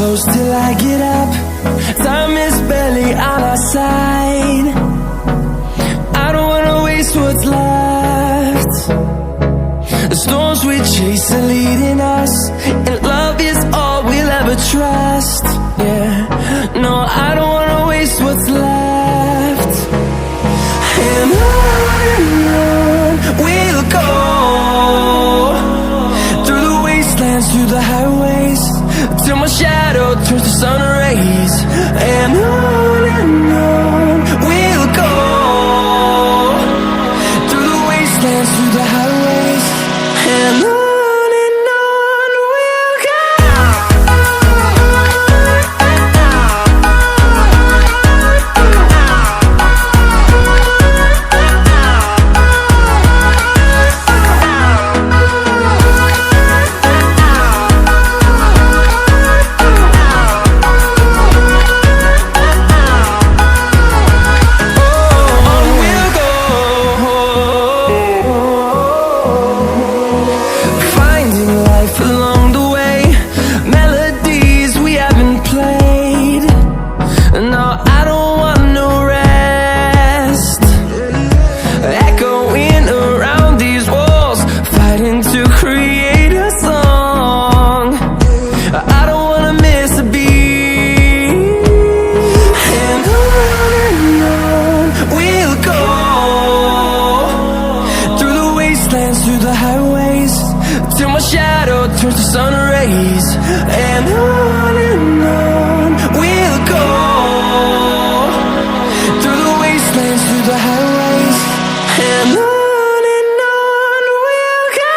close till I get up. Time is barely on our side. I don't wanna waste what's left. The storms we chase are leading us, and love is all we'll ever trust. Yeah, no, I don't wanna waste what's left. And on we'll go, through the wastelands, through the highways, till my shadow turns to sun rays. And on we'll go, through the wastelands, through the highways, and on we'll go. Through the highways, till my shadow turns to sun rays. And on we'll go, through the wastelands, through the highways, and on we'll go.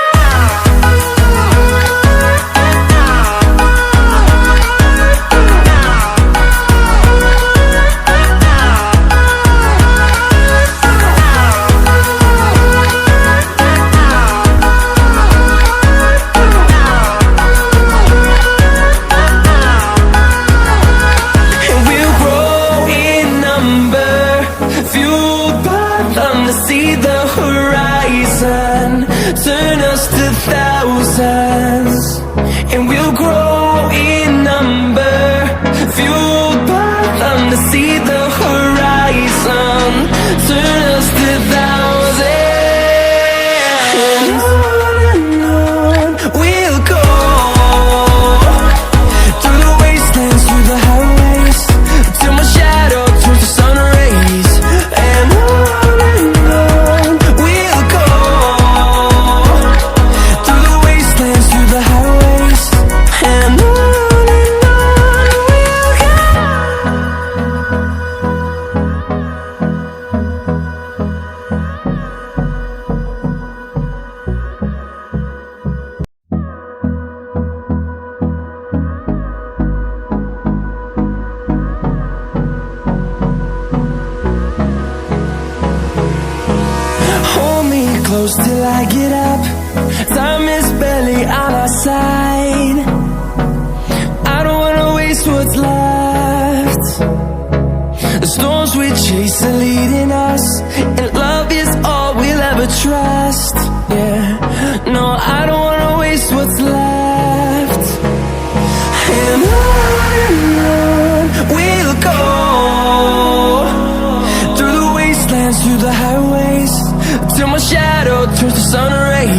See the horizon turn us to thousands, and we'll grow in number, fueled by them. To see the horizon turn us to thousands, and on we'll go, through the wastelands, through the highways, till my shadow turns to sun rays. And close till I get up. Time is barely on our side. I don't wanna waste what's left. The storms we chase are leading us, and love is all we'll ever trust. Yeah, no, I don't wanna waste what's left. And on we'll go, through the wastelands, through the highways, till my shadow turns to sun rays.